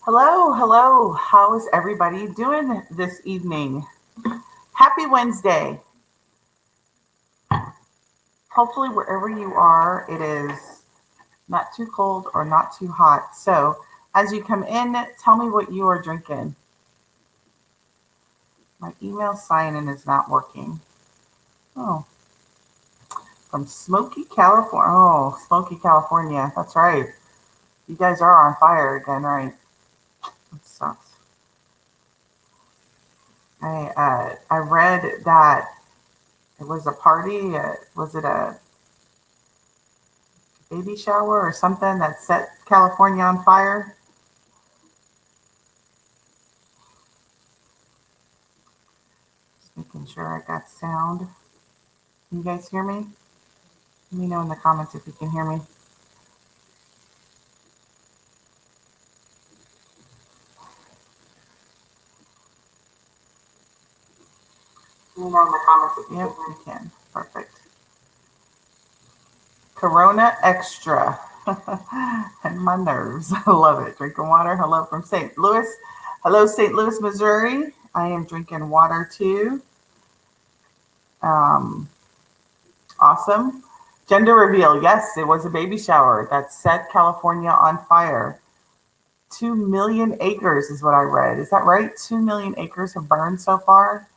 Hello, hello. How is everybody doing this evening? Happy Wednesday. Hopefully, wherever you are, it is not too cold or not too hot. So, as you come in, tell me what you are drinking. My email sign in is not working. Oh, from Smoky, California. Oh, Smoky, California. That's right. You guys are on fire again, right? That sucks. I read that it was a party. Was it a baby shower or something that set California on fire? Just making sure I got sound. Can you guys hear me? Let me know in the comments if you can hear me. Let me know in the comments if you can. Yep, you can. Perfect. Corona Extra. And my nerves. I love it. Drinking water. Hello from St. Louis. Hello, St. Louis, Missouri. I am drinking water too. Um, awesome. Gender reveal. Yes, it was a baby shower that set California on fire. 2 million acres is what I read. Is that right? 2 million acres have burned so far.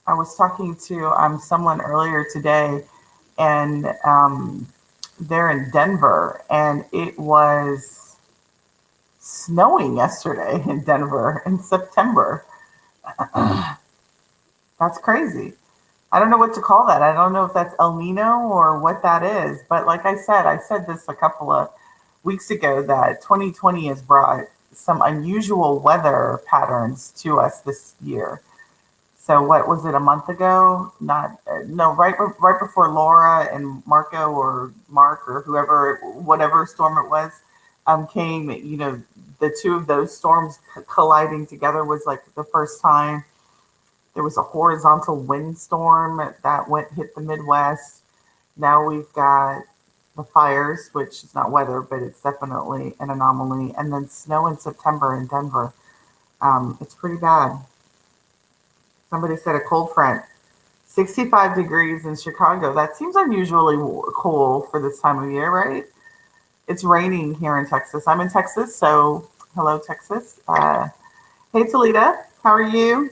I was talking to someone earlier today, and they're in Denver, and it was snowing yesterday in Denver in September. That's crazy. I don't know what to call that. I don't know if that's El Nino or what that is. But like I said this a couple of weeks ago that 2020 has brought some unusual weather patterns to us this year. So what was it, a month ago? Not no, right before Laura and Marco or Mark or whoever, whatever storm it was, came. The two of those storms colliding together was like the first time. There was a horizontal windstorm that went hit the Midwest. Now we've got the fires, which is not weather, but it's definitely an anomaly, and then snow in September in Denver. It's pretty bad. Somebody said a cold front. 65 degrees in Chicago. That seems unusually cool for this time of year, right? It's raining here in Texas. I'm in Texas, so hello, Texas. Hey, Toledo. How are you?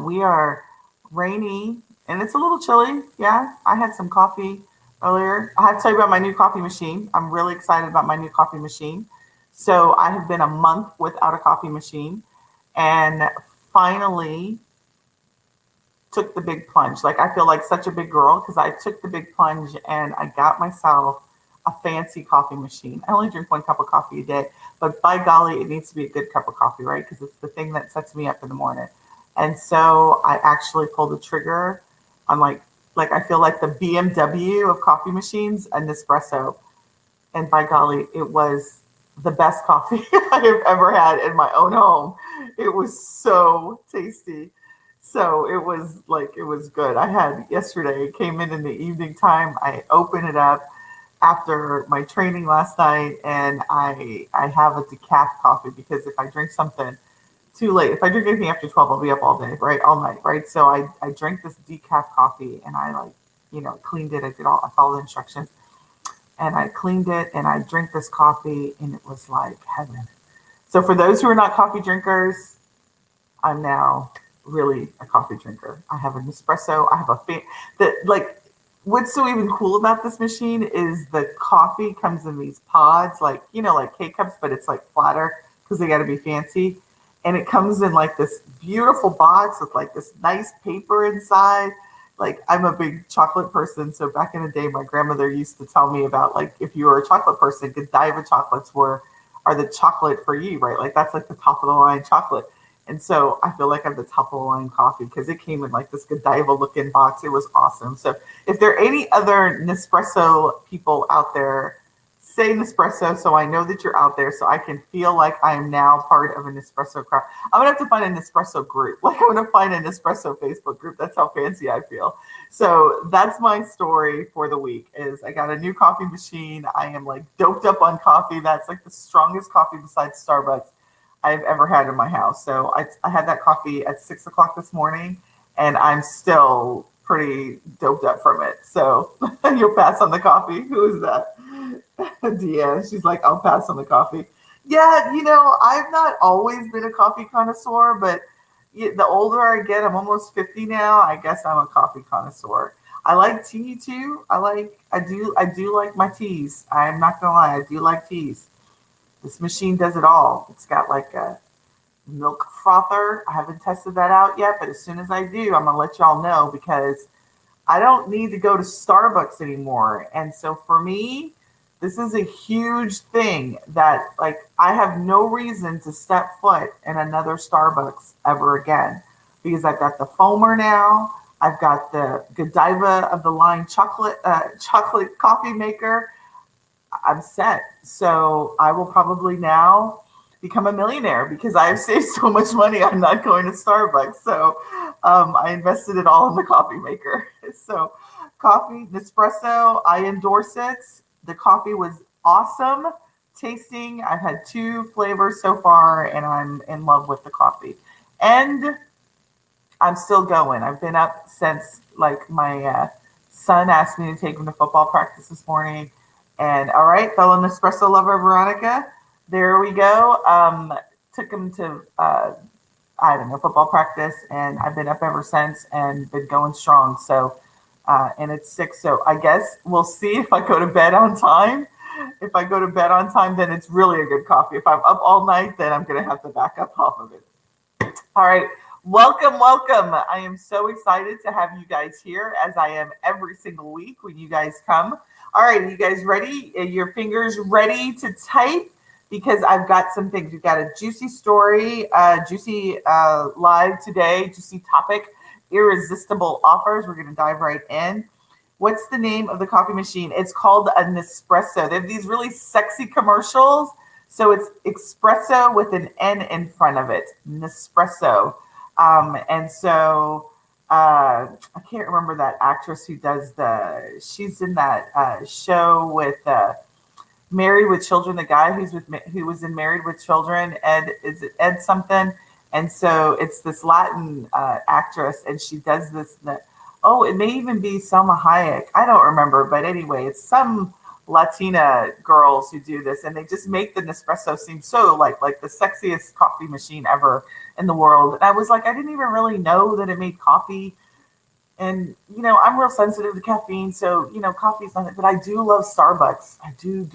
We are rainy and it's a little chilly. Yeah, I had some coffee earlier. I have to tell you about my new coffee machine. I'm really excited about my new coffee machine. So I have been a month without a coffee machine and finally took the big plunge. Like I feel like such a big girl because I took the big plunge and I got myself a fancy coffee machine. I only drink one cup of coffee a day, but by golly, it needs to be a good cup of coffee, right? Because it's the thing that sets me up in the morning. And so I actually pulled the trigger on like I feel like the BMW of coffee machines, an espresso. And by golly, it was the best coffee I have ever had in my own home. It was so tasty. So it was good. I had yesterday, it came in the evening time. I opened it up after my training last night and I have a decaf coffee because if I drink something too late, if I drink anything after 12, I'll be up all day, right? All night, right? So I drank this decaf coffee and I cleaned it. I followed the instructions and I cleaned it and I drank this coffee and it was like heaven. So for those who are not coffee drinkers, I'm now really a coffee drinker. I have an espresso. I have a what's so even cool about this machine is the coffee comes in these pods, like K cups, but it's like flatter because they got to be fancy. And it comes in like this beautiful box with like this nice paper inside. Like I'm a big chocolate person, so back in the day, my grandmother used to tell me about like if you were a chocolate person, Godiva chocolates are the chocolate for you, right? Like that's like the top of the line chocolate. And so I feel like I'm the top of the line coffee because it came in like this Godiva looking box. It was awesome. So if there are any other Nespresso people out there, say Nespresso so I know that you're out there so I can feel like I am now part of an Nespresso crowd. I'm gonna have to find an Nespresso group. Like I'm gonna find an Nespresso Facebook group. That's how fancy I feel. So that's my story for the week is I got a new coffee machine. I am like doped up on coffee. That's like the strongest coffee besides Starbucks I've ever had in my house. So I had that coffee at 6 o'clock this morning and I'm still pretty doped up from it. So you'll pass on the coffee. Who is that? Deanne. She's like, I'll pass on the coffee. Yeah, I've not always been a coffee connoisseur, but the older I get, I'm almost 50 now. I guess I'm a coffee connoisseur. I like tea too. I do like my teas. I'm not gonna lie, I do like teas. This machine does it all. It's got like a milk frother. I haven't tested that out yet, but as soon as I do, I'm gonna let y'all know because I don't need to go to Starbucks anymore. And so for me, this is a huge thing that like I have no reason to step foot in another Starbucks ever again because I've got the foamer now. I've got the Godiva of the line chocolate coffee maker. I'm set. So I will probably now become a millionaire because I have saved so much money. I'm not going to Starbucks. So I invested it all in the coffee maker. So coffee, Nespresso, I endorse it. The coffee was awesome tasting. I've had 2 flavors so far and I'm in love with the coffee. And I'm still going. I've been up since like my son asked me to take him to football practice this morning. And all right, fellow Nespresso lover Veronica, there we go. Took him to I don't know football practice, and I've been up ever since and been going strong. So, and it's 6, so I guess we'll see if I go to bed on time. If I go to bed on time, then it's really a good coffee. If I'm up all night, then I'm going to have to back up off of it. All right. Welcome, welcome. I am so excited to have you guys here as I am every single week when you guys come. All right, you guys ready? Your fingers ready to type? Because I've got some things. We've got a juicy story, juicy live today, juicy topic, irresistible offers. We're going to dive right in. What's the name of the coffee machine? It's called a Nespresso. They have these really sexy commercials. So it's espresso with an N in front of it, Nespresso. And so I can't remember that actress who does she's in that show with Married with Children, the guy who was in Married with Children, is it Ed something? And so it's this Latin actress, and she does this. It may even be Selma Hayek. I don't remember, but anyway, it's some Latina girls who do this, and they just make the Nespresso seem so like the sexiest coffee machine ever in the world. And I was like, I didn't even really know that it made coffee. And, I'm real sensitive to caffeine. So, coffee is nothing, but I do love Starbucks. I do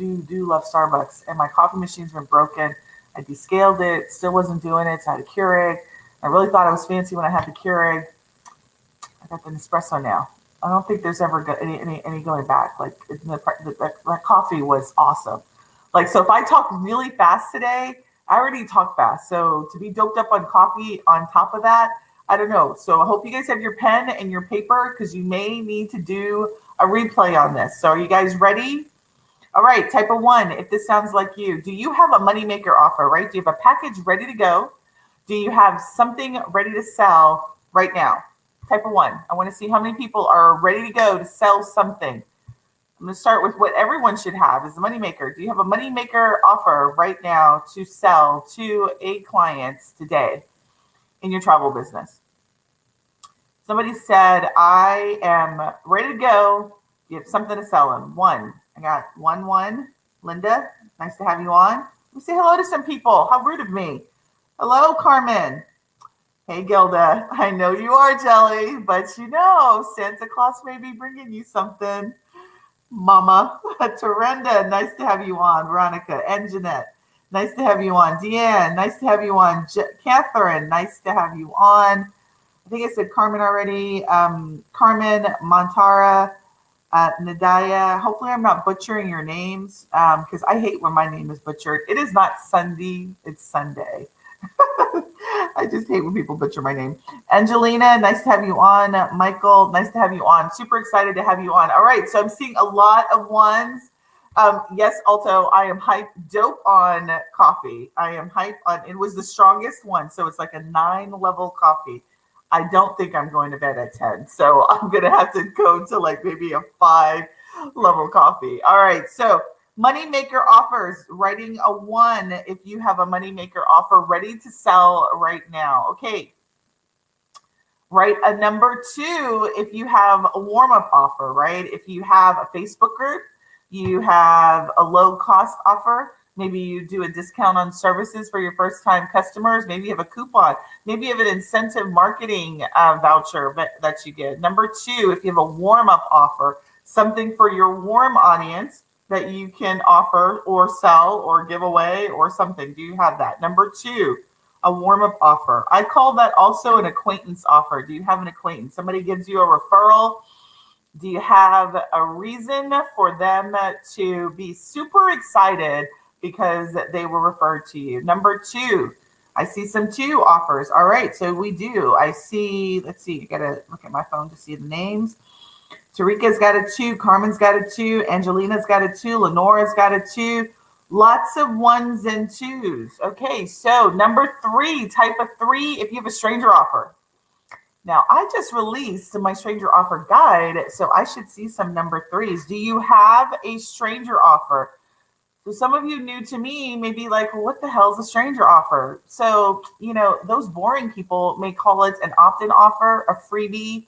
love Starbucks. And my coffee machine's been broken. I descaled it, still wasn't doing it. So I had a Keurig. I really thought I was fancy when I had the Keurig. I got the Nespresso now. I don't think there's ever any going back. Like that coffee was awesome. Like, so if I talk really fast today, I already talk fast. So to be doped up on coffee on top of that, I don't know. So I hope you guys have your pen and your paper because you may need to do a replay on this. So are you guys ready? All right, type a 1 if this sounds like you. Do you have a moneymaker offer, right? Do you have a package ready to go? Do you have something ready to sell right now? Type a 1. I want to see how many people are ready to go to sell something. I'm going to start with what everyone should have is a moneymaker. Do you have a moneymaker offer right now to sell to a client today in your travel business? Somebody said, I am ready to go. You have something to sell them. 1. I got 1. Linda, nice to have you on. Let me say hello to some people. How rude of me. Hello, Carmen. Hey, Gilda. I know you are jelly, but Santa Claus may be bringing you something. Mama. Tarenda, nice to have you on. Veronica and Jeanette, nice to have you on. Deanne, nice to have you on. Catherine, nice to have you on. I think I said Carmen already. Carmen, Montara, Nadaya. Hopefully I'm not butchering your names because I hate when my name is butchered. It is not Sunday, it's Sunday. I just hate when people butcher my name. Angelina, nice to have you on. Michael, nice to have you on. Super excited to have you on. All right, so I'm seeing a lot of 1s. Yes, Alto, I am hype dope on coffee. I am hype on, it was the strongest one. So it's like a 9 level coffee. I don't think I'm going to bed at 10. So I'm going to have to go to like maybe a 5 level coffee. All right. So moneymaker offers, writing a 1 if you have a moneymaker offer ready to sell right now. Okay. Right. A number 2, if you have a warm up offer, right? If you have a Facebook group, you have a low cost offer. Maybe you do a discount on services for your first time customers. Maybe you have a coupon. Maybe you have an incentive marketing voucher that you get. Number 2, if you have a warm up offer, something for your warm audience that you can offer or sell or give away or something. Do you have that? Number 2, a warm up offer. I call that also an acquaintance offer. Do you have an acquaintance? Somebody gives you a referral. Do you have a reason for them to be super excited because they were referred to you? Number 2, I see some 2 offers. All right, so we do. I see, let's see, I gotta look at my phone to see the names. Tarika's got a 2, Carmen's got a 2, Angelina's got a 2, Lenora's got a 2. Lots of 1s and 2s. Okay, so number 3, type of 3, if you have a stranger offer. Now, I just released my stranger offer guide, so I should see some number 3s. Do you have a stranger offer? So some of you new to me may be like, well, what the hell is a stranger offer? So, those boring people may call it an opt-in offer, a freebie,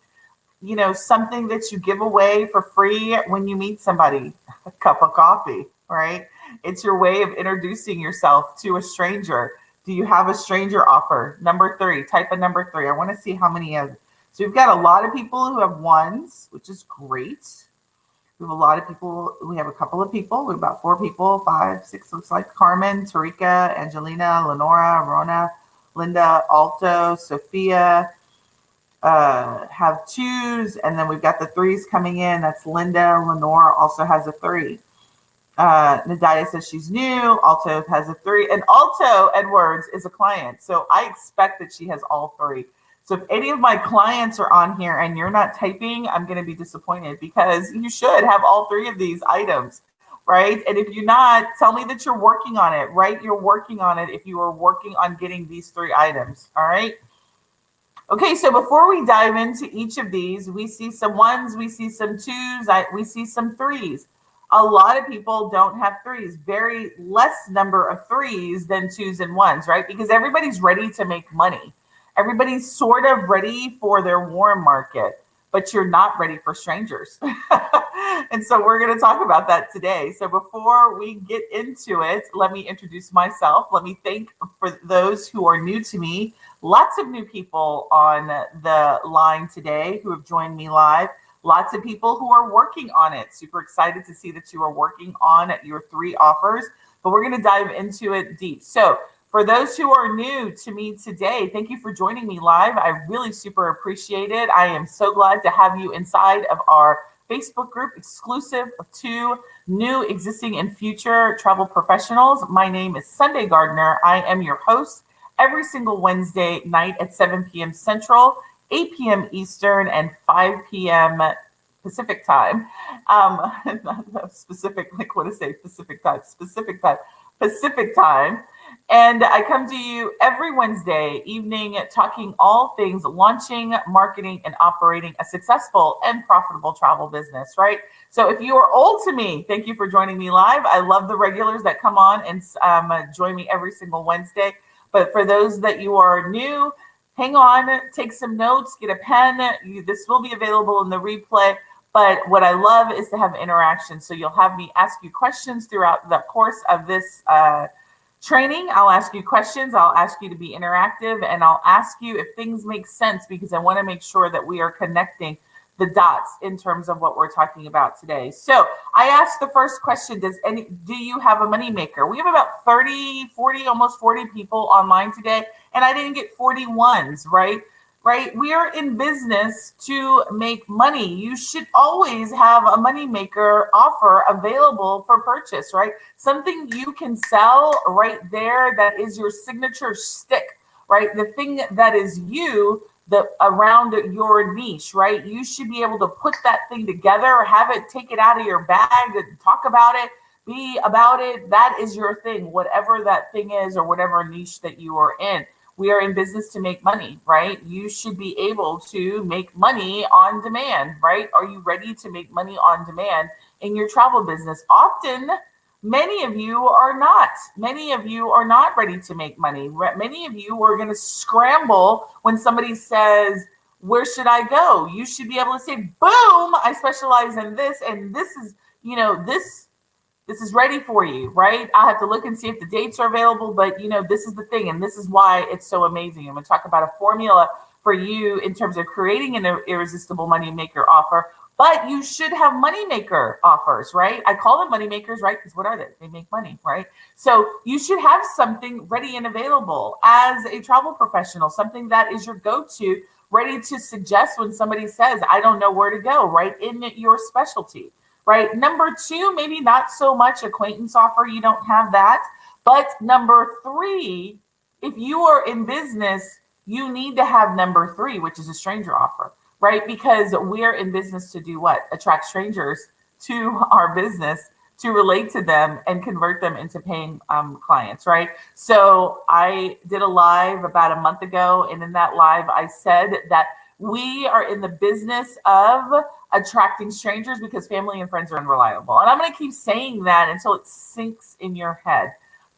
something that you give away for free when you meet somebody, a cup of coffee, right? It's your way of introducing yourself to a stranger. Do you have a stranger offer? Number 3, type of number 3. I want to see how many of. So we've got a lot of people who have 1s, which is great. We have a lot of people. We have a couple of people. We have about 4 people, 5, 6, looks like. Carmen, Tarika, Angelina, Lenora, Rona, Linda, Alto, Sophia have 2s. And then we've got the 3s coming in. That's Linda. Lenora also has a 3. Nadia says she's new. Alto has a 3. And Alto Edwards is a client. So I expect that she has all 3. So if any of my clients are on here and you're not typing, I'm going to be disappointed because you should have all 3 of these items, right? And if you're not, tell me that you're working on it, right? You're working on it if you are working on getting these 3 items, all right? Okay, so before we dive into each of these, we see some 1s, we see some 2s, we see some 3s. A lot of people don't have 3s, very less number of 3s than 2s and 1s, right? Because everybody's ready to make money. Everybody's sort of ready for their warm market, but you're not ready for strangers. And so we're going to talk about that today. So before we get into it, let me introduce myself. Let me thank for those who are new to me. Lots of new people on the line today who have joined me live. Lots of people who are working on it. Super excited to see that you are working on your 3 offers, but we're going to dive into it deep. So for those who are new to me today, thank you for joining me live. I really super appreciate it. I am so glad to have you inside of our Facebook group exclusive to new, existing, and future travel professionals. My name is Sunday Gardner. I am your host every single Wednesday night at 7 p.m. Central, 8 p.m. Eastern, and 5 p.m. Pacific time. Not specific, like what to say, Pacific time. And I come to you every Wednesday evening talking all things launching, marketing, and operating a successful and profitable travel business, right? So if you are old to me, thank you for joining me live. I love the regulars that come on and join me every single Wednesday. But for those that you are new, hang on, take some notes, get a pen. This will be available in the replay. But what I love is to have interaction. So you'll have me ask you questions throughout the course of this training. I'll ask you questions. I'll ask you to be interactive. And I'll ask you if things make sense because I want to make sure that we are connecting the dots in terms of what we're talking about today. So I asked the first question, do you have a moneymaker? We have about 30, 40, almost 40 people online today, and I didn't get 41s, right? We are in business to make money. You should always have a moneymaker offer available for purchase, right? Something you can sell right there that is your signature stick, right? The thing that is you, around your niche, right? You should be able to put that thing together, have it, take it out of your bag, and talk about it. Be about it. That is your thing, whatever that thing is, or whatever niche that you are in. We are in business to make money, right? You should be able to make money on demand, right? Are you ready to make money on demand in your travel business? Often, many of you are not. Many of you are not ready to make money. Many of you are going to scramble when somebody says, where should I go? You should be able to say, boom, I specialize in this, and this is, this is ready for you, right? I'll have to look and see if the dates are available, but this is the thing, and this is why it's so amazing. I'm going to talk about a formula for you in terms of creating an irresistible money maker offer, but you should have money maker offers, right? I call them money makers, right? Because what are they? They make money, right? So you should have something ready and available as a travel professional, something that is your go-to, ready to suggest when somebody says, I don't know where to go, right? In your specialty. Right. Number two, maybe not so much acquaintance offer. You don't have that. But number three, if you are in business, you need to have number three, which is a stranger offer, right? Because we're in business to do what? Attract strangers to our business, to relate to them and convert them into paying clients, right? So I did a live about a month ago. And in that live, I said that we are in the business of attracting strangers because family and friends are unreliable. And I'm going to keep saying that until it sinks in your head.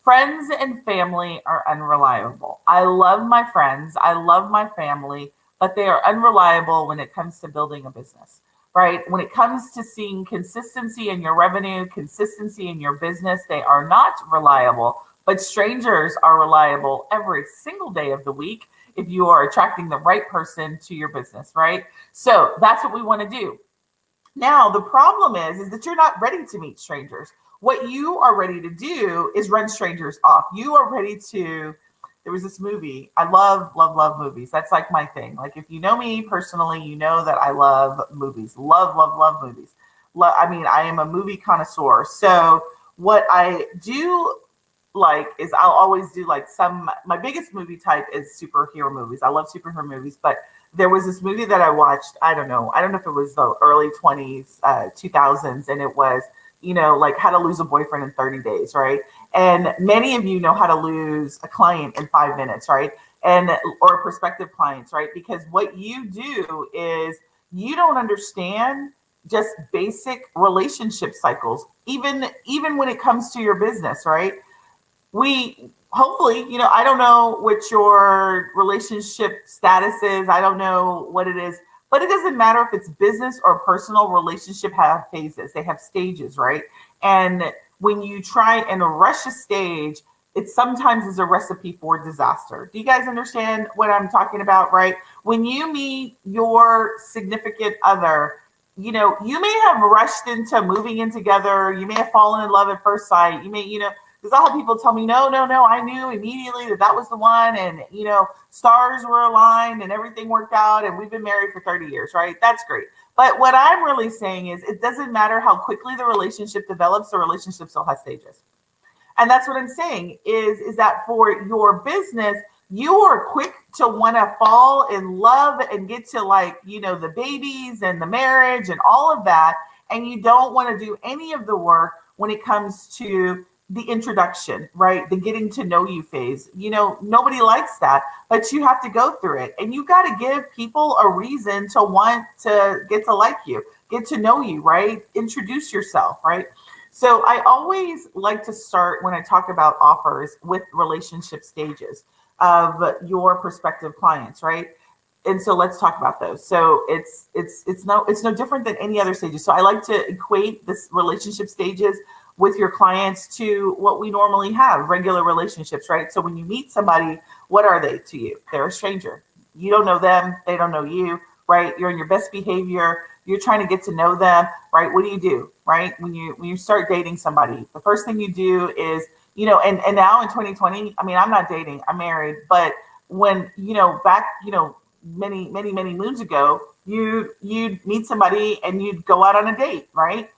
Friends and family are unreliable. I love my friends. I love my family, but they are unreliable when it comes to building a business, right? When it comes to seeing consistency in your revenue, consistency in your business, they are not reliable, but strangers are reliable every single day of the week if you are attracting the right person to your business, right? So that's what we want to do. Now, the problem is that you're not ready to meet strangers. What you are ready to do is run strangers off. You are ready to, there was this movie. I love movies. That's like my thing. Like if you know me personally, you know that I love movies. Love movies. I mean, I am a movie connoisseur. So what I do like is I'll always do like my biggest movie type is superhero movies. I love superhero movies, but there was this movie that I watched. I don't know if it was the early 2000s, and it was, like how to lose a boyfriend in 30 days, right? And many of you know how to lose a client in 5 minutes, right? Or prospective clients, right? Because what you do is you don't understand just basic relationship cycles, even when it comes to your business, right? We hopefully, I don't know what your relationship status is. I don't know what it is, but it doesn't matter if it's business or personal. Relationship have phases, they have stages, right? And when you try and rush a stage, it sometimes is a recipe for disaster. Do you guys understand what I'm talking about, right? When you meet your significant other, you may have rushed into moving in together. You may have fallen in love at first sight. You may, because I'll have people tell me, no, I knew immediately that was the one. And, stars were aligned and everything worked out. And we've been married for 30 years, right? That's great. But what I'm really saying is it doesn't matter how quickly the relationship develops, the relationship still has stages. And that's what I'm saying is that for your business, you are quick to want to fall in love and get to the babies and the marriage and all of that. And you don't want to do any of the work when it comes to the introduction, right? The getting to know you phase. Nobody likes that, but you have to go through it. And you got to give people a reason to want to get to like you, get to know you, right? Introduce yourself, right? So I always like to start when I talk about offers with relationship stages of your prospective clients, right? And so let's talk about those. So it's no different than any other stages. So I like to equate this relationship stages with your clients to what we normally have, regular relationships, right? So when you meet somebody, what are they to you? They're a stranger. You don't know them, they don't know you, right? You're in your best behavior. You're trying to get to know them, right? What do, right? When you start dating somebody, the first thing you do is, and now in 2020, I mean, I'm not dating, I'm married, but when, back, many moons ago, you'd meet somebody and you'd go out on a date, right?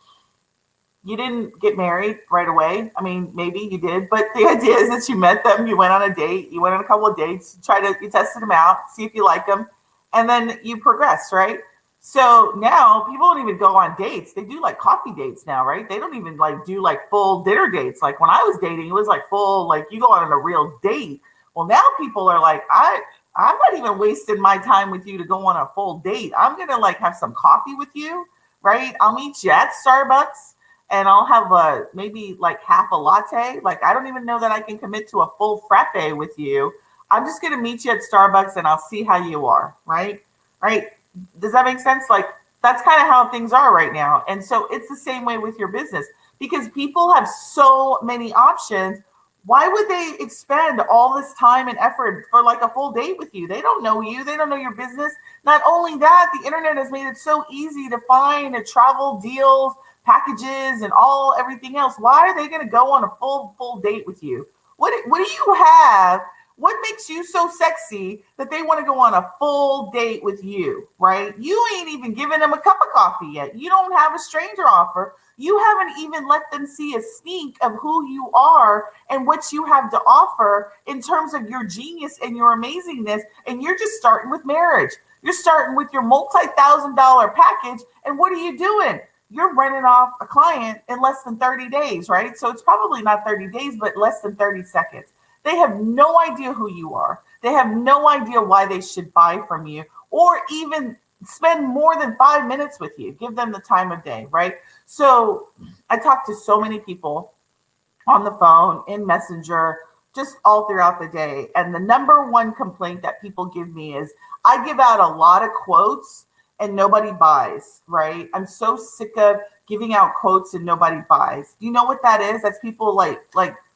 You didn't get married right away. I mean, maybe you did, but the idea is that you met them, you went on a date, you went on a couple of dates, you tested them out, see if you like them, and then you progressed, right? So now people don't even go on dates. They do like coffee dates now, right? They don't even like do like full dinner dates. Like when I was dating, it was like full, like you go on a real date. Well, now people are like, I'm not even wasting my time with you to go on a full date. I'm gonna like have some coffee with you, right? I'll meet you at Starbucks and I'll have a maybe like half a latte. Like I don't even know that I can commit to a full frappe with you. I'm just gonna meet you at Starbucks and I'll see how you are, right? Right? Does that make sense? Like that's kind of how things are right now. And so it's the same way with your business because people have so many options. Why would they expend all this time and effort for like a full date with you? They don't know you. They don't know your business. Not only that, the internet has made it so easy to find travel deals, packages, and all everything else. Why are they going to go on a full date with you? What do you have? What makes you so sexy that they want to go on a full date with you, right? You ain't even given them a cup of coffee yet. You don't have a stranger offer. You haven't even let them see a sneak of who you are and what you have to offer in terms of your genius and your amazingness. And you're just starting with marriage. You're starting with your multi-$1,000 package. And what are you doing? You're running off a client in less than 30 days, right? So it's probably not 30 days, but less than 30 seconds. They have no idea who you are. They have no idea why they should buy from you or even spend more than 5 minutes with you. Give them the time of day, right? So I talk to so many people on the phone, in Messenger, just all throughout the day. And the number one complaint that people give me is I give out a lot of quotes and nobody buys, right? I'm so sick of giving out quotes and nobody buys. You know what that is? That's people like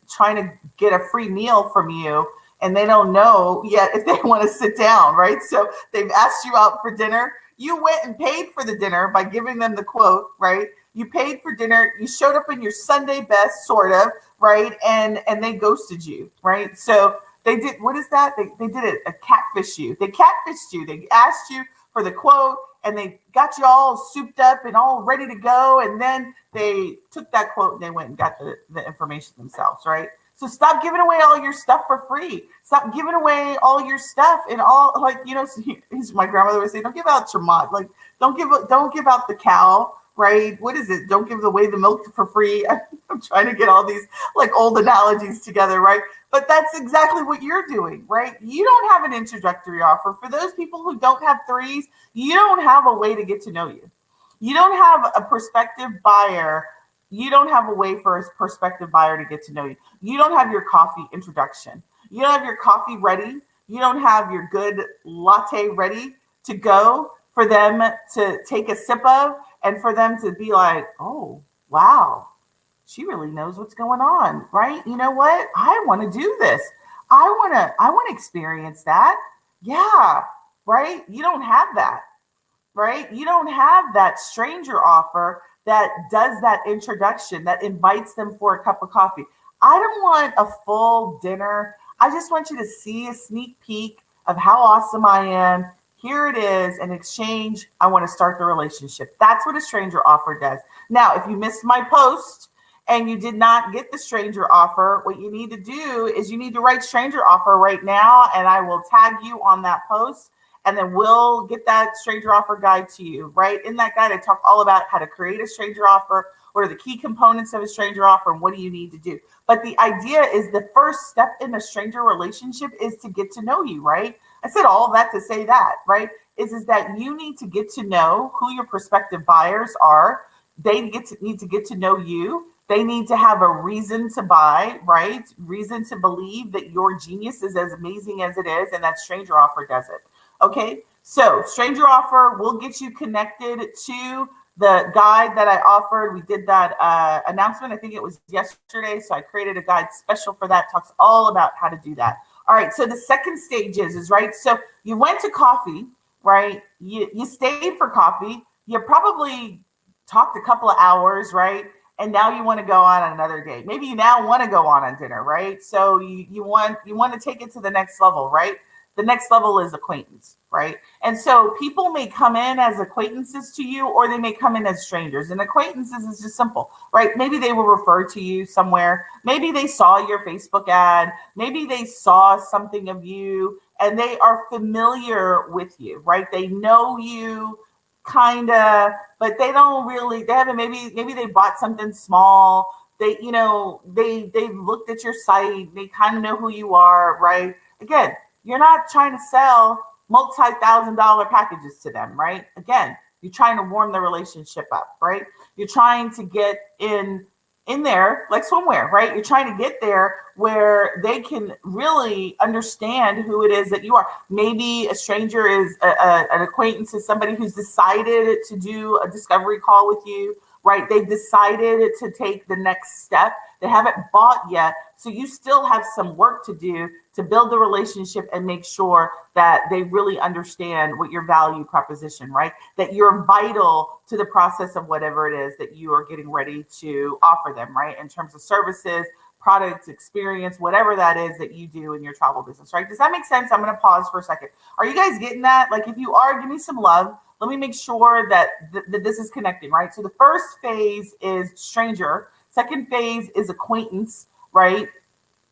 trying to get a free meal from you and they don't know yet if they want to sit down, right? So they've asked you out for dinner. You went and paid for the dinner by giving them the quote, right? You paid for dinner. You showed up in your Sunday best, sort of, right? And they ghosted you, right? So they did, what is that? They did it, a catfish you. They catfished you. They asked you for the quote and they got you all souped up and all ready to go. And then they took that quote and they went and got the information themselves, right? So stop giving away all your stuff for free. Stop giving away all your stuff and all like, you know, my grandmother would say, don't give out your mod. Like don't give out the cow, right? What is it? Don't give away the milk for free. I'm trying to get all these like old analogies together, right? But that's exactly what you're doing, right? You don't have an introductory offer. For those people who don't have threes, you don't have a way to get to know you. You don't have a prospective buyer. You don't have a way for a prospective buyer to get to know you. You don't have your coffee introduction. You don't have your coffee ready. You don't have your good latte ready to go for them to take a sip of and for them to be like, oh, wow, she really knows what's going on, right? You know what? I want to do this. I want to experience that. Yeah, right? You don't have that, right? You don't have that stranger offer that does that introduction, that invites them for a cup of coffee. I don't want a full dinner. I just want you to see a sneak peek of how awesome I am. Here it is. In exchange, I want to start the relationship. That's what a stranger offer does. Now, if you missed my post and you did not get the stranger offer, what you need to do is you need to write stranger offer right now, and I will tag you on that post. And then we'll get that stranger offer guide to you, right? In that guide, I talk all about how to create a stranger offer, what are the key components of a stranger offer, and what do you need to do. But the idea is the first step in a stranger relationship is to get to know you, right? I said all of that to say that, right? Is that you need to get to know who your prospective buyers are. They need to get to know you. They need to have a reason to buy, right? Reason to believe that your genius is as amazing as it is, and that stranger offer does it. Okay, so stranger offer will get you connected to the guide that I offered. We did that announcement. I think it was yesterday. So I created a guide special for that. Talks all about how to do that. All right. So the second stage is right. So you went to coffee, right? You stayed for coffee. You probably talked a couple of hours, right? And now you want to go on another date. Maybe you now want to go on a dinner, right? So you want to take it to the next level, right? The next level is acquaintance, right? And so people may come in as acquaintances to you, or they may come in as strangers. And acquaintances is just simple, right? Maybe they will refer to you somewhere. Maybe they saw your Facebook ad. Maybe they saw something of you and they are familiar with you, right? They know you but they don't really, they haven't, maybe they bought something small. They, they looked at your site, they kind of know who you are, right? Again, you're not trying to sell multi-thousand-dollar packages to them, right? Again, you're trying to warm the relationship up, right? You're trying to get in there like swimwear, right? You're trying to get there where they can really understand who it is that you are. Maybe a stranger is an acquaintance, is somebody who's decided to do a discovery call with you, right? They've decided to take the next step. They haven't bought yet. So you still have some work to do to build the relationship and make sure that they really understand what your value proposition, right? That you're vital to the process of whatever it is that you are getting ready to offer them, right? In terms of services, products, experience, whatever that is that you do in your travel business, right? Does that make sense? I'm going to pause for a second. Are you guys getting that? Like, if you are, give me some love. Let me make sure that this is connecting, right? So the first phase is stranger. Second phase is acquaintance, right?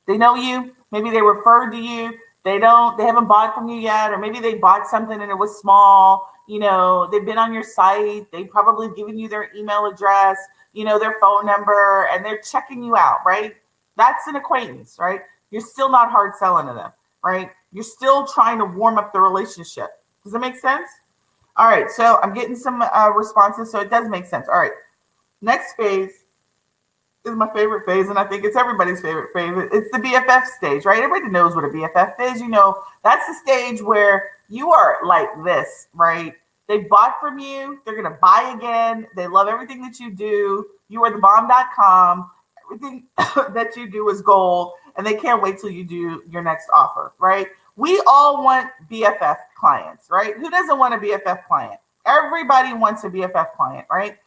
They know you. Maybe they referred to you. They haven't bought from you yet, or maybe they bought something and it was small. They've been on your site. They've probably given you their email address, their phone number, and they're checking you out, right? That's an acquaintance, right? You're still not hard selling to them, right? You're still trying to warm up the relationship. Does that make sense? All right. So I'm getting some responses. So it does make sense. All right. Next phase is my favorite phase, and I think it's everybody's favorite phase. It's the BFF stage, right? Everybody knows what a BFF is. That's the stage where you are like this, right? They bought from you. They're going to buy again. They love everything that you do. You are the bomb.com. Everything that you do is gold, and they can't wait till you do your next offer, right? We all want BFF clients, right? Who doesn't want a BFF client? Everybody wants a BFF client, right?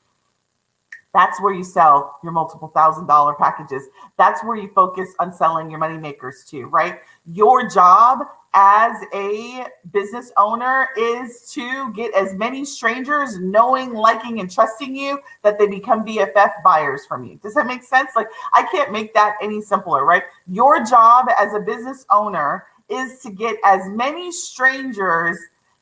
That's where you sell your multiple $1,000 packages. That's where you focus on selling your money makers too, right? Your job as a business owner is to get as many strangers knowing, liking, and trusting you that they become BFF buyers from you. Does that make sense? Like, I can't make that any simpler, right? Your job as a business owner is to get as many strangers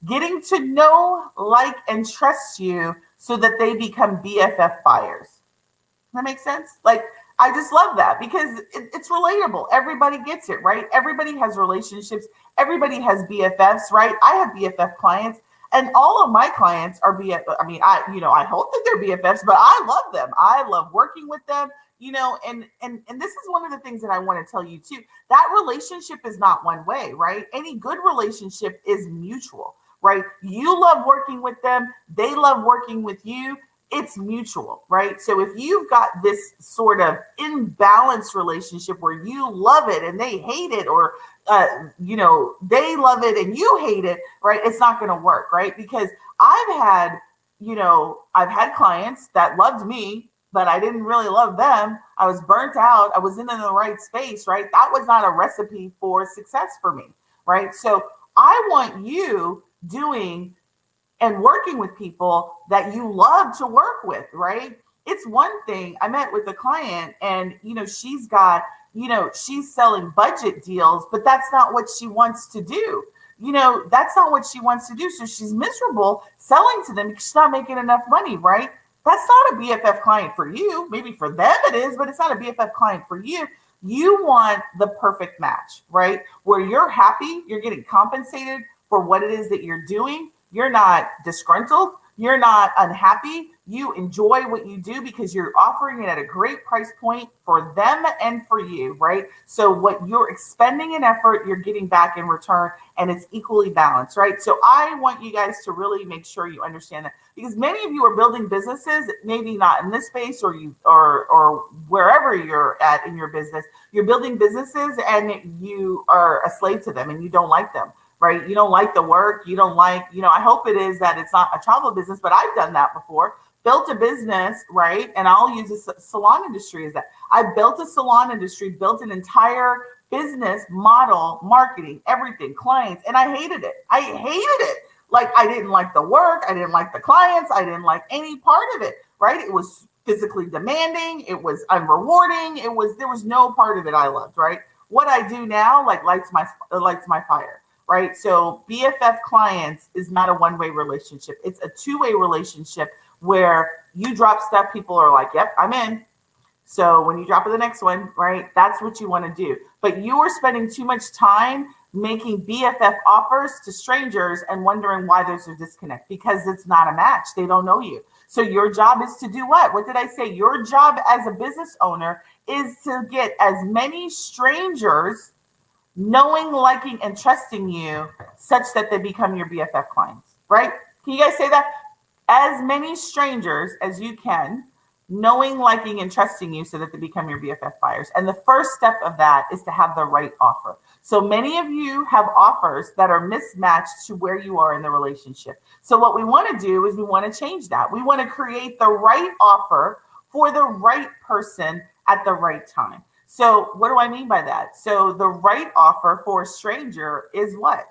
getting to know, like, and trust you so that they become BFF buyers. Does that make sense? Like, I just love that because it's relatable. Everybody gets it, right? Everybody has relationships. Everybody has BFFs, right? I have BFF clients, and all of my clients are BFF. I mean, I hope that they're BFFs, but I love them. I love working with them, and this is one of the things that I want to tell you too. That relationship is not one way, right? Any good relationship is mutual, right? You love working with them. They love working with you. It's mutual, right? So if you've got this sort of imbalanced relationship where you love it and they hate it, or they love it and you hate it, right? It's not going to work, right? Because I've had clients that loved me, but I didn't really love them. I was burnt out. I wasn't in the right space, right? That was not a recipe for success for me, right? So I want you doing and working with people that you love to work with, right? It's one thing. I met with a client and, she's got, she's selling budget deals, but that's not what she wants to do. That's not what she wants to do. So she's miserable selling to them because she's not making enough money, right? That's not a BFF client for you. Maybe for them it is, but it's not a BFF client for you. You want the perfect match, right? Where you're happy, you're getting compensated for what it is that you're doing. You're not disgruntled. You're not unhappy. You enjoy what you do because you're offering it at a great price point for them and for you, right? So what you're expending in effort, you're getting back in return, and it's equally balanced, right? So I want you guys to really make sure you understand that, because many of you are building businesses, maybe not in this space or wherever you're at in your business. You're building businesses and you are a slave to them and you don't like them. Right? You don't like the work. You don't like, I hope it is that it's not a travel business, but I've done that before. Built a business, right? And I'll use the salon industry as that. I built a salon industry, built an entire business model, marketing, everything, clients, and I hated it. I hated it. Like, I didn't like the work. I didn't like the clients. I didn't like any part of it, right? It was physically demanding. It was unrewarding. There was no part of it I loved, right? What I do now, like, lights my fire. right? So BFF clients is not a one-way relationship. It's a two-way relationship where you drop stuff, people are like, yep, I'm in. So when you drop the next one, right, that's what you want to do. But you are spending too much time making BFF offers to strangers and wondering why there's a disconnect, because it's not a match. They don't know you. So your job is to do what? What did I say? Your job as a business owner is to get as many strangers knowing, liking, and trusting you such that they become your BFF clients, right? Can you guys say that? As many strangers as you can, knowing, liking, and trusting you so that they become your BFF buyers. And the first step of that is to have the right offer. So many of you have offers that are mismatched to where you are in the relationship. So what we want to do is we want to change that. We want to create the right offer for the right person at the right time. So what do I mean by that? So the right offer for a stranger is what?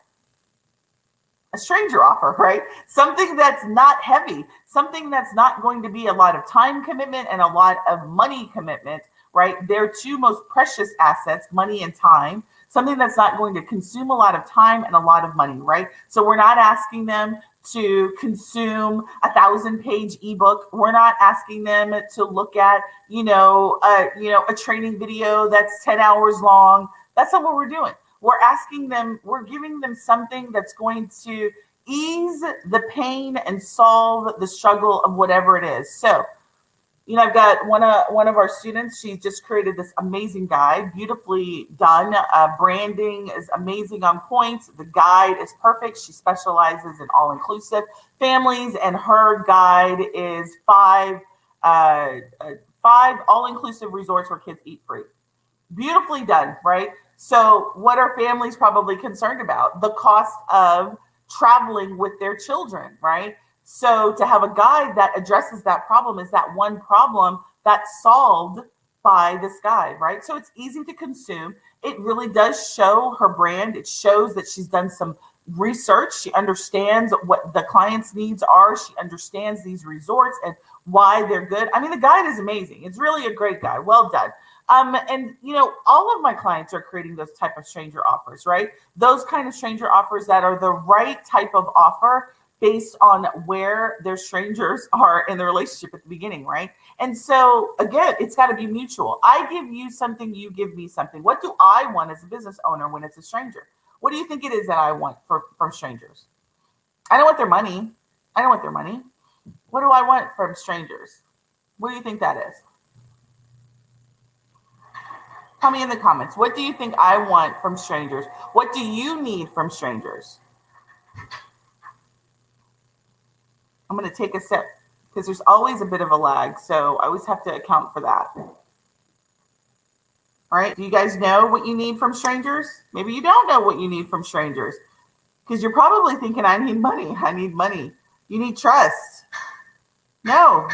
A stranger offer, right? Something that's not heavy, something that's not going to be a lot of time commitment and a lot of money commitment, right? They're two most precious assets, money and time, something that's not going to consume a lot of time and a lot of money, right? So we're not asking them to consume 1,000-page ebook. We're not asking them to look at, a training video that's 10 hours long. That's not what we're doing. We're asking them, we're giving them something that's going to ease the pain and solve the struggle of whatever it is. So, I've got one of our students. She just created this amazing guide, beautifully done. Branding is amazing, on point. The guide is perfect. She specializes in all-inclusive families, and her guide is five all-inclusive resorts where kids eat free. Beautifully done, right? So what are families probably concerned about? The cost of traveling with their children, right? So to have a guide that addresses that problem is that one problem that's solved by this guide, right? So it's easy to consume. It really does show her brand. It shows that she's done some research. She understands what the client's needs are. She understands these resorts and why they're good. I mean, the guide is amazing. It's really a great guide. Well done. All of my clients are creating those type of stranger offers, right? Those kind of stranger offers that are the right type of offer based on where their strangers are in the relationship at the beginning, right? And so again, it's got to be mutual. I give you something, you give me something. What do I want as a business owner when it's a stranger? What do you think it is that I want from strangers? I don't want their money. I don't want their money. What do I want from strangers? What do you think that is? Tell me in the comments. What do you think I want from strangers? What do you need from strangers? I'm going to take a sip because there's always a bit of a lag. So I always have to account for that. All right. Do you guys know what you need from strangers? Maybe you don't know what you need from strangers because you're probably thinking, I need money. I need money. You need trust. No,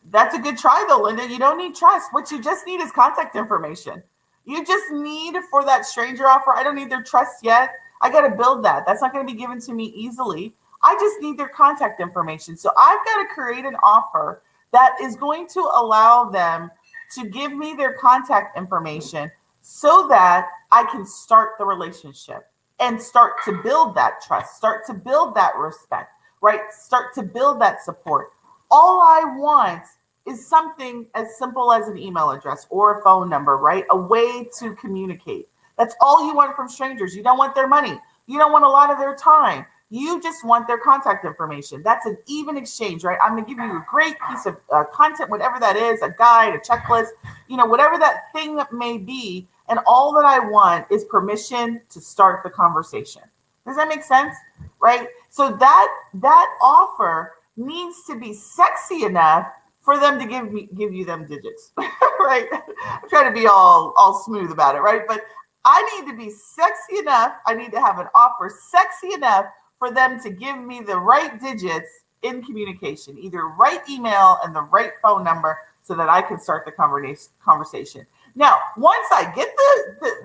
that's a good try though, Linda. You don't need trust. What you just need is contact information. You just need for that stranger offer. I don't need their trust yet. I got to build that. That's not going to be given to me easily. I just need their contact information. So I've got to create an offer that is going to allow them to give me their contact information so that I can start the relationship and start to build that trust, start to build that respect, right? Start to build that support. All I want is something as simple as an email address or a phone number, right? A way to communicate. That's all you want from strangers. You don't want their money. You don't want a lot of their time. You just want their contact information. That's an even exchange, right? I'm going to give you a great piece of content, whatever that is, a guide, a checklist, whatever that thing may be. And all that I want is permission to start the conversation. Does that make sense? Right? So that offer needs to be sexy enough for them to give you them digits, right? I'm trying to be all smooth about it, right? But I need to be sexy enough. I need to have an offer sexy enough for them to give me the right digits in communication, either right email and the right phone number so that I can start the conversation. Now, once I get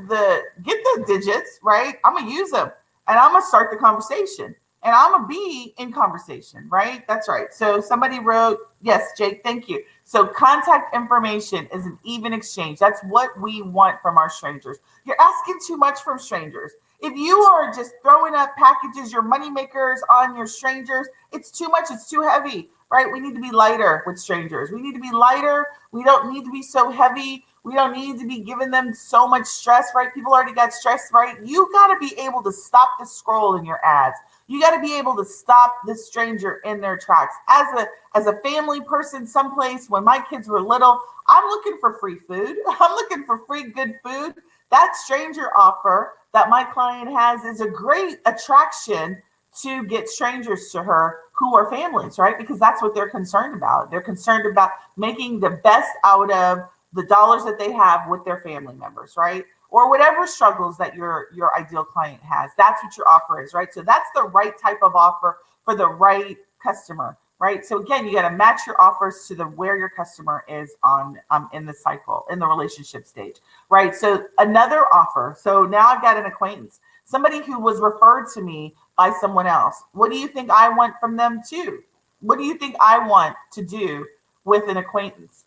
the digits, right, I'm going to use them and I'm going to start the conversation. And I'm going to be in conversation, right? That's right. So somebody wrote, yes, Jake, thank you. So contact information is an even exchange. That's what we want from our strangers. You're asking too much from strangers. If you are just throwing up packages, your money makers on your strangers, it's too much. It's too heavy, right? We need to be lighter with strangers. We need to be lighter. We don't need to be so heavy. We don't need to be giving them so much stress, right? People already got stressed, right? You got to be able to stop the scroll in your ads. You got to be able to stop the stranger in their tracks. As a family person, someplace when my kids were little, I'm looking for free food. I'm looking for free good food. That stranger offer that my client has is a great attraction to get strangers to her who are families, right? Because that's what they're concerned about. They're concerned about making the best out of the dollars that they have with their family members, right? Or whatever struggles that your ideal client has. That's what your offer is, right? So that's the right type of offer for the right customer, right? So again, you got to match your offers to the where your customer is on in the cycle, in the relationship stage, right? So another offer. So now I've got an acquaintance, somebody who was referred to me by someone else. What do you think I want from them too? What do you think I want to do with an acquaintance?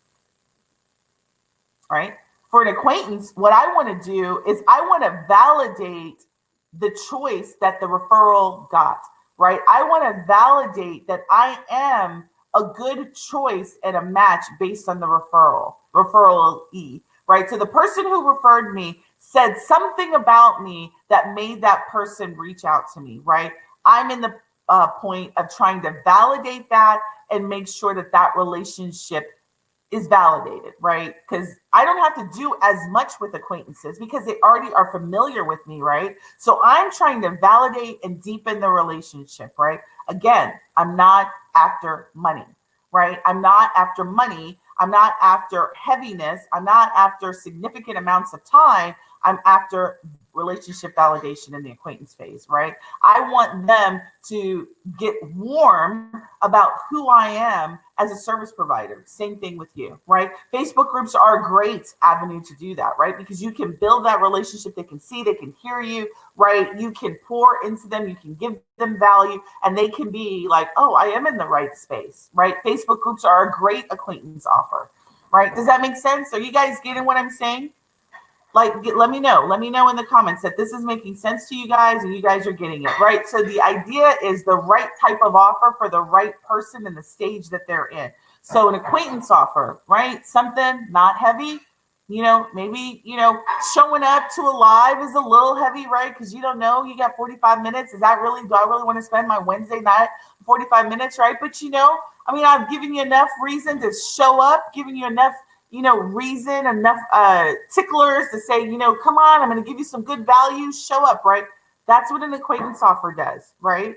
Right? For an acquaintance, what I want to do is I want to validate the choice that the referral got, right? I want to validate that I am a good choice and a match based on the referral E, right? So the person who referred me said something about me that made that person reach out to me, right? I'm in the point of trying to validate that and make sure that that relationship is validated, right? Because I don't have to do as much with acquaintances because they already are familiar with me, right? So I'm trying to validate and deepen the relationship, right? Again, I'm not after money, right? I'm not after money. I'm not after heaviness. I'm not after significant amounts of time. I'm after relationship validation in the acquaintance phase, right? I want them to get warm about who I am as a service provider. Same thing with you, right? Facebook groups are a great avenue to do that, right? Because you can build that relationship. They can see, they can hear you, right? You can pour into them, you can give them value, and they can be like, oh, I am in the right space, right? Facebook groups are a great acquaintance offer, right? Does that make sense? Are you guys getting what I'm saying? Like, let me know in the comments that this is making sense to you guys and you guys are getting it, right? So the idea is the right type of offer for the right person in the stage that they're in. So an acquaintance offer, right? Something not heavy, maybe, showing up to a live is a little heavy, right? Because you don't know, you got 45 minutes. Do I really want to spend my Wednesday night 45 minutes, right? But I've given you enough reason to show up, giving you enough reason, enough ticklers to say, come on, I'm going to give you some good value, show up, right? That's what an acquaintance offer does, right?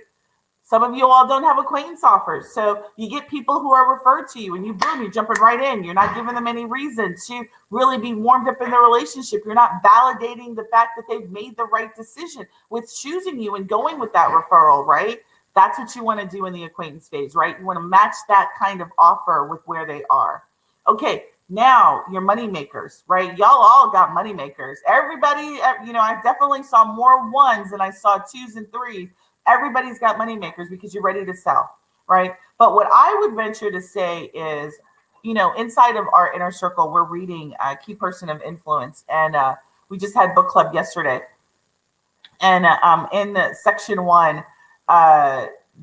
Some of you all don't have acquaintance offers. So you get people who are referred to you and you're jumping right in. You're not giving them any reason to really be warmed up in the relationship. You're not validating the fact that they've made the right decision with choosing you and going with that referral, right? That's what you want to do in the acquaintance phase, right? You want to match that kind of offer with where they are. Okay. Now, your money makers, right? Y'all all got money makers. Everybody, I definitely saw more ones than I saw twos and threes. Everybody's got money makers because you're ready to sell, right? But what I would venture to say is, inside of our inner circle, we're reading Key Person of Influence. And we just had book club yesterday. And in section 1,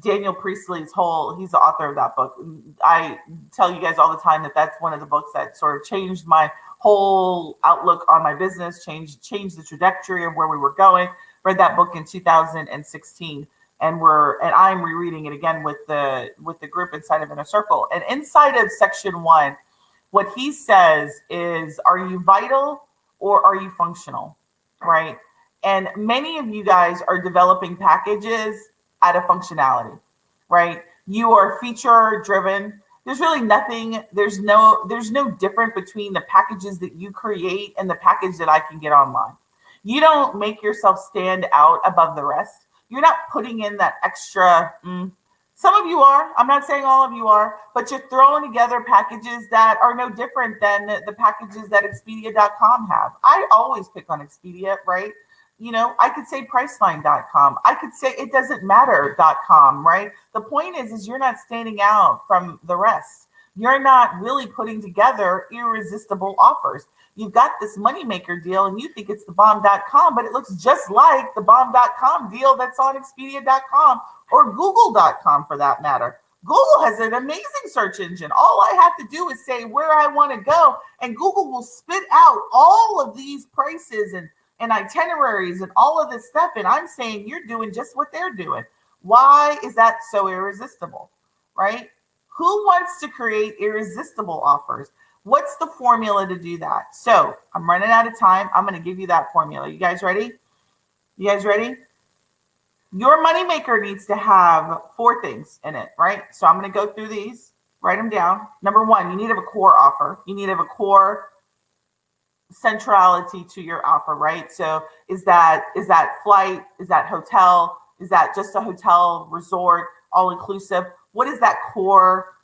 Daniel Priestley's he's the author of that book. I tell you guys all the time that that's one of the books that sort of changed my whole outlook on my business, changed the trajectory of where we were going. Read that book in 2016, and I'm rereading it again with the group inside of Inner Circle. And inside of section 1, what he says is, are you vital or are you functional, right? And many of you guys are developing packages out of functionality, right? You are feature driven. There's really nothing, there's no difference between the packages that you create and the package that I can get online. You don't make yourself stand out above the rest. You're not putting in that extra. Some of you are. I'm not saying all of you are, but you're throwing together packages that are no different than the packages that Expedia.com have. I always pick on Expedia, right? I could say Priceline.com. I could say it doesn't matter.com, right? The point is you're not standing out from the rest. you're not really putting together irresistible offers. You've got this moneymaker deal and you think it's the bomb.com, but it looks just like the bomb.com deal that's on Expedia.com or Google.com for that matter. Google has an amazing search engine. All I have to do is say where I want to go, and Google will spit out all of these prices and itineraries and all of this stuff. And I'm saying you're doing just what they're doing. Why is that so irresistible, right? Who wants to create irresistible offers? What's the formula to do that? So I'm running out of time. I'm going to give you that formula. You guys ready? You guys ready? Your moneymaker needs to have 4 things in it, right? So I'm going to go through these, write them down. Number 1, you need to have a core offer. You need to have a core centrality to your offer, right? So is that flight? Is that hotel? Is that just a hotel, resort, all inclusive? What is that core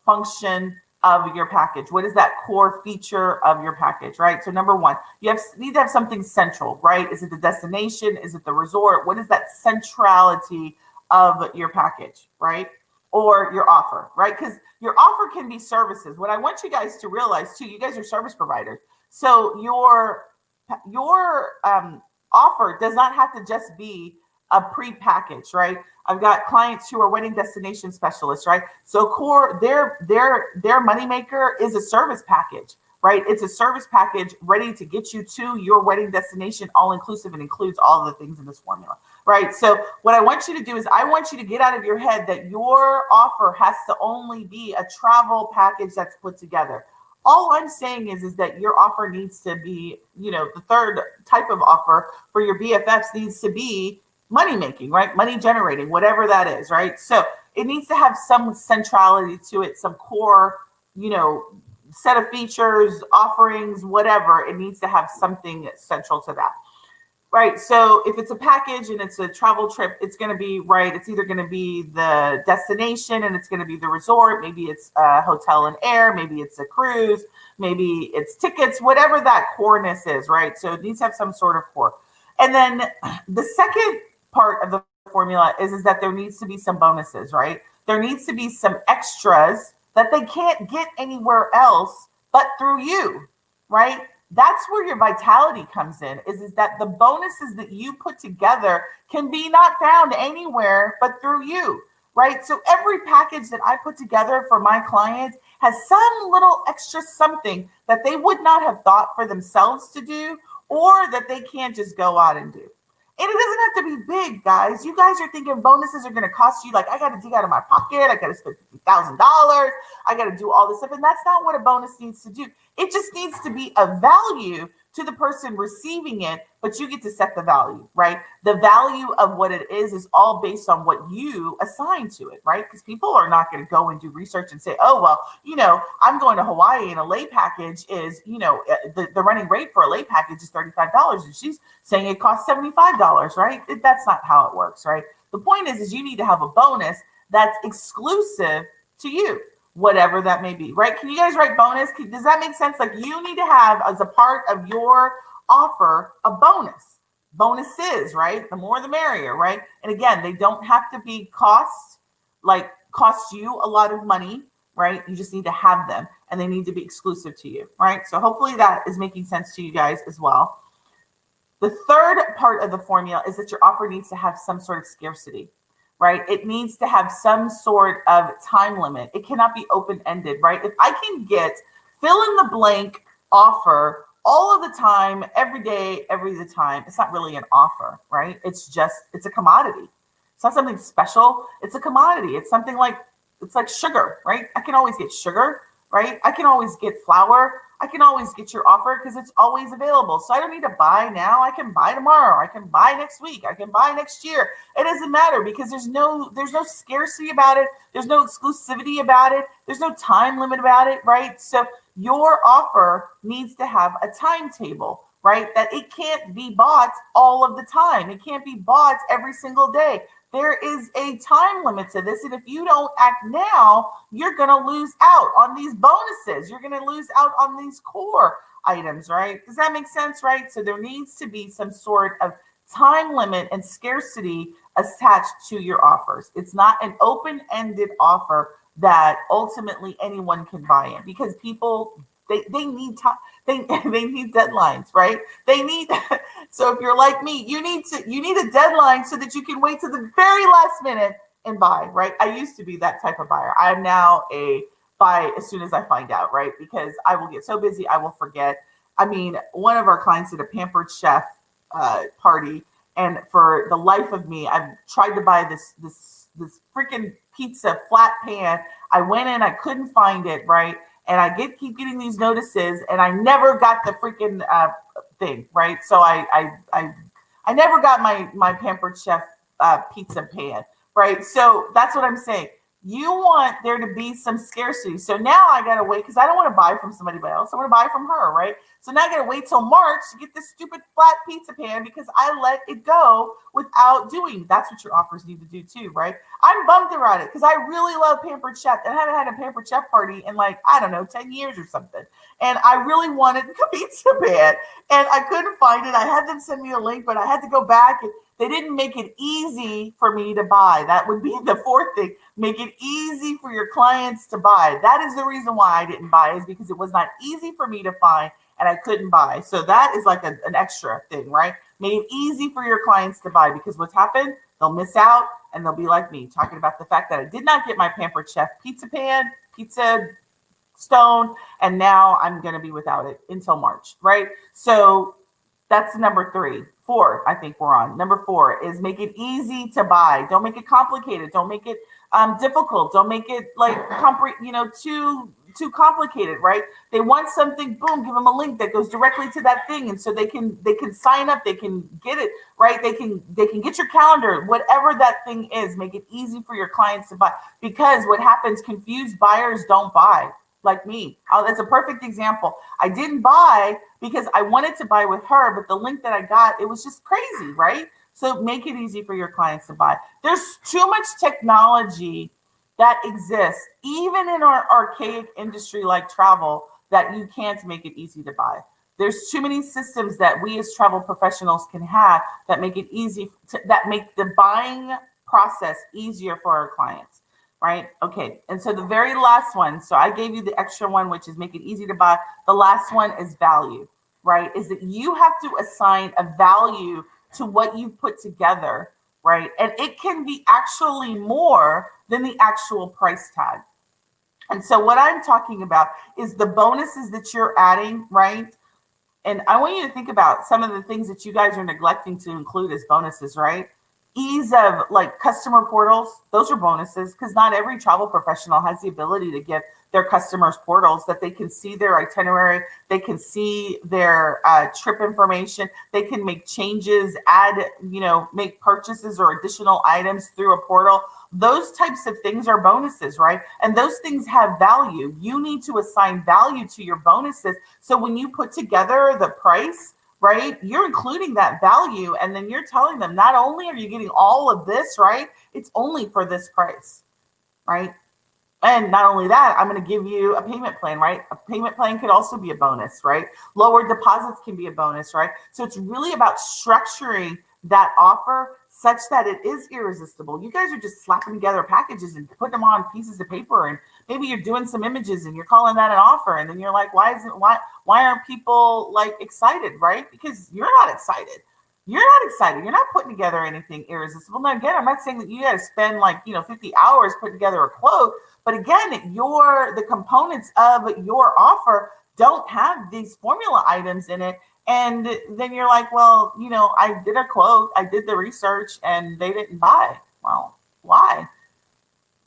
function of your package? What is that core feature of your package, right? So number 1, you need to have something central, right? Is it the destination? Is it the resort? What is that centrality of your package, right? Or your offer, right? Because your offer can be services. What I want you guys to realize too, you guys are service providers. So your offer does not have to just be a pre-package, right? I've got clients who are wedding destination specialists, right? So core, their moneymaker is a service package, right? It's a service package ready to get you to your wedding destination, all inclusive, and includes all the things in this formula, right? So what I want you to do is I want you to get out of your head that your offer has to only be a travel package that's put together. All I'm saying is that your offer needs to be, the third type of offer for your BFFs needs to be money making, right? Money generating, whatever that is, right? So it needs to have some centrality to it, some core, set of features, offerings, whatever. It needs to have something central to that, right? So if it's a package and it's a travel trip, it's going to be, right, it's either going to be the destination and it's going to be the resort. Maybe it's a hotel and air. Maybe it's a cruise. Maybe it's tickets, whatever that coreness is, right? So it needs to have some sort of core. And then the second part of the formula is that there needs to be some bonuses, right? There needs to be some extras that they can't get anywhere else but through you, right? That's where your vitality comes in, is that the bonuses that you put together can be not found anywhere but through you, right? So every package that I put together for my clients has some little extra something that they would not have thought for themselves to do, or that they can't just go out and do. And it doesn't have to be big, guys. You guys are thinking bonuses are going to cost you, like, I got to dig out of my pocket. I got to spend $50,000. I got to do all this stuff. And that's not what a bonus needs to do. It just needs to be a value to the person receiving it, but you get to set the value, right? The value of what it is all based on what you assign to it, right? Because people are not going to go and do research and say, oh, well, I'm going to Hawaii and a lay package is, the running rate for a lay package is $35. And she's saying it costs $75, right? That's not how it works, right? The point is you need to have a bonus that's exclusive to you, whatever that may be, right? Can you guys write bonus? Does that make sense? Like, you need to have, as a part of your offer, a bonus. Bonuses, right? The more the merrier, right? And again, they don't have to be cost you a lot of money, right? You just need to have them, and they need to be exclusive to you, right? So hopefully that is making sense to you guys as well. The third part of the formula is that your offer needs to have some sort of scarcity, right? It needs to have some sort of time limit. It cannot be open-ended, right? If I can get fill in the blank offer all of the time, every day, every the time, it's not really an offer, right? It's a commodity. It's not something special. It's a commodity. It's something it's like sugar, right? I can always get sugar, right? I can always get flour. I can always get your offer because it's always available. So I don't need to buy now. I can buy tomorrow. I can buy next week. I can buy next year. It doesn't matter because there's no scarcity about it. There's no exclusivity about it. There's no time limit about it, right? So your offer needs to have a timetable, right? That it can't be bought all of the time. It can't be bought every single day. There is a time limit to this. And if you don't act now, you're going to lose out on these bonuses. You're going to lose out on these core items, right? Does that make sense, right? So there needs to be some sort of time limit and scarcity attached to your offers. It's not an open-ended offer that ultimately anyone can buy in, because people, they need time. They need deadlines, right? They need so if you're like me, you need a deadline so that you can wait to the very last minute and buy, right? I used to be that type of buyer. I'm now a buy as soon as I find out, right? Because I will get so busy, I will forget. I mean, one of our clients did a Pampered Chef party, and for the life of me, I've tried to buy this freaking pizza flat pan. I went in, I couldn't find it, right? And I keep getting these notices, and I never got the freaking thing, right? So I never got my Pampered Chef pizza pan, right? So that's what I'm saying. You want there to be some scarcity. So now I got to wait, because I don't want to buy from somebody else. I want to buy from her, right? So now I got to wait till March to get this stupid flat pizza pan because I let it go without doing. That's what your offers need to do too, right? I'm bummed about it because I really love Pampered Chef, and I haven't had a Pampered Chef party in, like, I don't know, 10 years or something. And I really wanted the pizza pan, and I couldn't find it. I had them send me a link, but I had to go back, and they didn't make it easy for me to buy. That would be the fourth thing. Make it easy for your clients to buy. That is the reason why I didn't buy, is because it was not easy for me to find and I couldn't buy. So that is like an extra thing, right? Make it easy for your clients to buy, because what's happened, they'll miss out and they'll be like me, talking about the fact that I did not get my Pampered Chef pizza pan, pizza stone, and now I'm going to be without it until March, right? So that's number 3. 4, I think we're on. Number 4 is make it easy to buy. Don't make it complicated. Don't make it difficult. Don't make it like too complicated, right? They want something, boom, give them a link that goes directly to that thing, and so they can sign up, they can get it, right? They can get your calendar, whatever that thing is. Make it easy for your clients to buy, because what happens, confused buyers don't buy. Like me. Oh, that's a perfect example. I didn't buy because I wanted to buy with her, but the link that I got, it was just crazy, right? So make it easy for your clients to buy. There's too much technology that exists, even in our archaic industry like travel, that you can't make it easy to buy. There's too many systems that we as travel professionals can have that make it easy that make the buying process easier for our clients. Right? Okay. And so the very last one, so I gave you the extra one, which is make it easy to buy. The last one is value, right? Is that you have to assign a value to what you put together, right? And it can be actually more than the actual price tag. And so what I'm talking about is the bonuses that you're adding, right? And I want you to think about some of the things that you guys are neglecting to include as bonuses, right? Ease of, like, customer portals, those are bonuses, because not every travel professional has the ability to give their customers portals that they can see their itinerary, they can see their trip information, they can make changes, add, make purchases or additional items through a portal. Those types of things are bonuses, right? And those things have value. You need to assign value to your bonuses. So when you put together the price, right, you're including that value, and then you're telling them, not only are you getting all of this, right, it's only for this price, right? And not only that, I'm going to give you a payment plan, right? A payment plan could also be a bonus, right? Lower deposits can be a bonus, right? So it's really about structuring that offer such that it is irresistible. You guys are just slapping together packages and putting them on pieces of paper, and maybe you're doing some images and you're calling that an offer, and then you're like, why aren't people like excited, right? Because you're not excited. You're not excited. You're not putting together anything irresistible. Now, again, I'm not saying that you got to spend 50 hours putting together a quote, but again, the components of your offer don't have these formula items in it. And then you're like, well, I did a quote, I did the research, and they didn't buy. Well, why?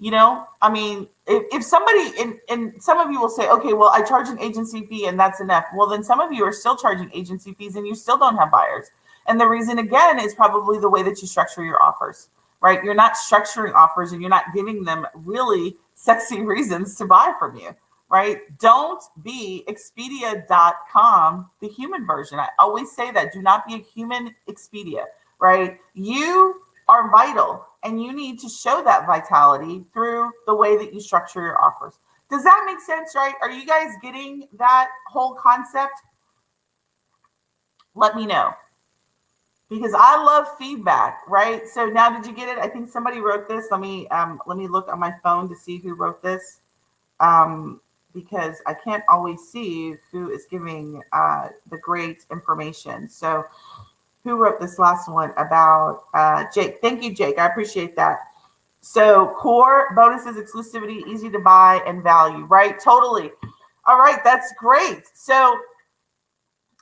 I mean, if somebody, and some of you will say, okay, well, I charge an agency fee and that's enough. Well, then some of you are still charging agency fees and you still don't have buyers. And the reason, again, is probably the way that you structure your offers, right? You're not structuring offers and you're not giving them really sexy reasons to buy from you, right? Don't be Expedia.com, the human version. I always say that. Do not be a human Expedia, right? You are vital, and you need to show that vitality through the way that you structure your offers. Does that make sense, right? Are you guys getting that whole concept? Let me know. because I love feedback, right? So now, did you get it? I think somebody wrote this. Let me look on my phone to see who wrote this, um, because I can't always see who is giving the great information. So who wrote this last one about Jake? Thank you, Jake. I appreciate that. So core bonuses, exclusivity, easy to buy, and value, right? Totally. All right, that's great. So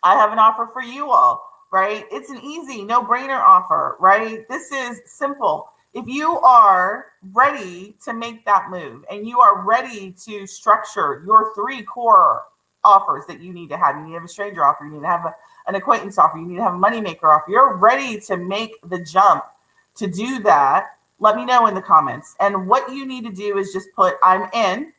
I have an offer for you all, right? It's an easy, no brainer offer, right? This is simple. If you are ready to make that move and you are ready to structure your 3 core offers that you need to have, you need to have a stranger offer, you need to have an acquaintance offer, you need to have a moneymaker offer, you're ready to make the jump to do that, let me know in the comments. And what you need to do is just put, I'm in.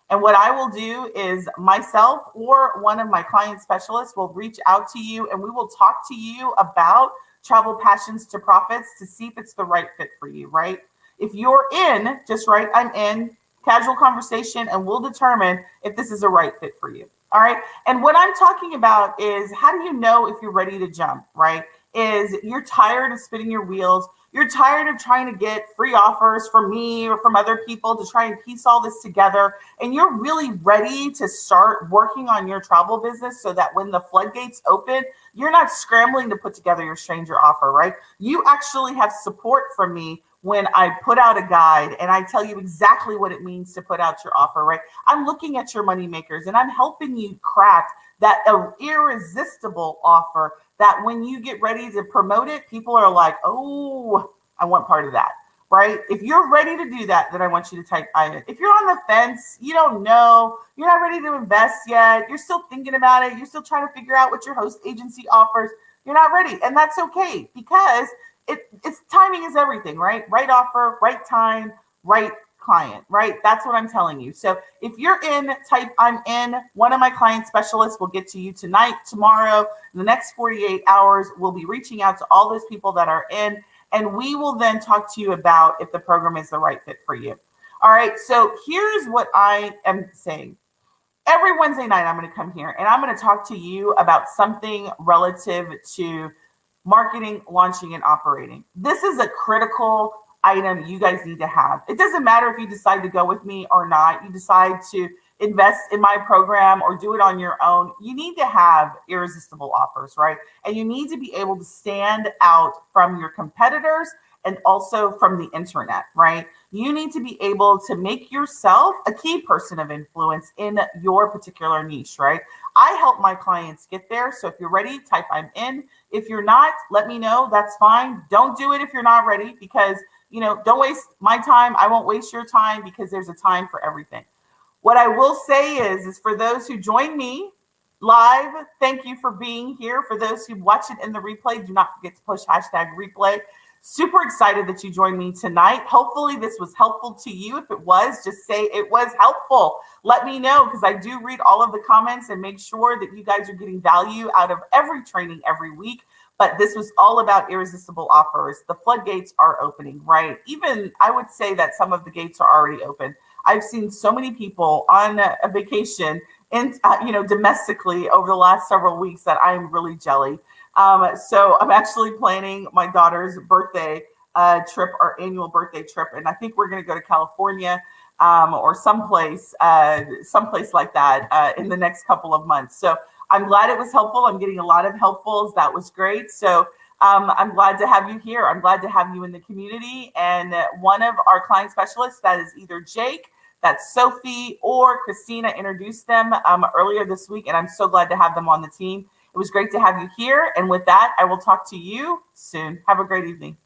And what I will do is myself or one of my client specialists will reach out to you and we will talk to you about travel passions to profits to see if it's the right fit for you, right? If you're in, just write, I'm in, casual conversation, and we'll determine if this is a right fit for you. All right. And what I'm talking about is, how do you know if you're ready to jump, right? Is you're tired of spinning your wheels. You're tired of trying to get free offers from me or from other people to try and piece all this together. And you're really ready to start working on your travel business so that when the floodgates open, you're not scrambling to put together your stranger offer, right? You actually have support from me when I put out a guide and I tell you exactly what it means to put out your offer, right? I'm looking at your money makers and I'm helping you craft that irresistible offer that when you get ready to promote it, people are like, oh, I want part of that, right? If you're ready to do that, then I want you to type I in. If you're on the fence, you don't know, you're not ready to invest yet, you're still thinking about it, you're still trying to figure out what your host agency offers, you're not ready. And that's okay, because it's timing is everything, right? Right offer, right time, right client, right? That's what I'm telling you. So if you're in, type I'm in. One of my client specialists will get to you tonight, tomorrow, in the next 48 hours. We'll be reaching out to all those people that are in, and we will then talk to you about if the program is the right fit for you. All right. So here's what I am saying. Every Wednesday night, I'm going to come here and I'm going to talk to you about something relative to marketing, launching, and operating. This is a critical item you guys need to have. It doesn't matter if you decide to go with me or not, you decide to invest in my program or do it on your own. You need to have irresistible offers, right? And you need to be able to stand out from your competitors and also from the internet, right? You need to be able to make yourself a key person of influence in your particular niche, right? I help my clients get there. So if you're ready, type I'm in. If you're not, let me know. That's fine. Don't do it if you're not ready, because, don't waste my time. I won't waste your time, because there's a time for everything. What I will say is for those who join me live, thank you for being here. For those who watch it in the replay, do not forget to push #replay. Super excited that you joined me tonight. Hopefully this was helpful to you. If it was, just say it was helpful. Let me know, because I do read all of the comments and make sure that you guys are getting value out of every training every week. But this was all about irresistible offers. The floodgates are opening, right? Even I would say that some of the gates are already open. I've seen so many people on a vacation and domestically over the last several weeks that I'm really jelly. So I'm actually planning my daughter's birthday trip, our annual birthday trip, and I think we're going to go to California or someplace like that in the next couple of months. So I'm glad it was helpful. I'm getting a lot of helpfuls. That was great. So I'm glad to have you here. I'm glad to have you in the community. And one of our client specialists, that is either Jake, that's Sophie, or Christina, introduced them earlier this week, and I'm so glad to have them on the team. It was great to have you here. And with that, I will talk to you soon. Have a great evening.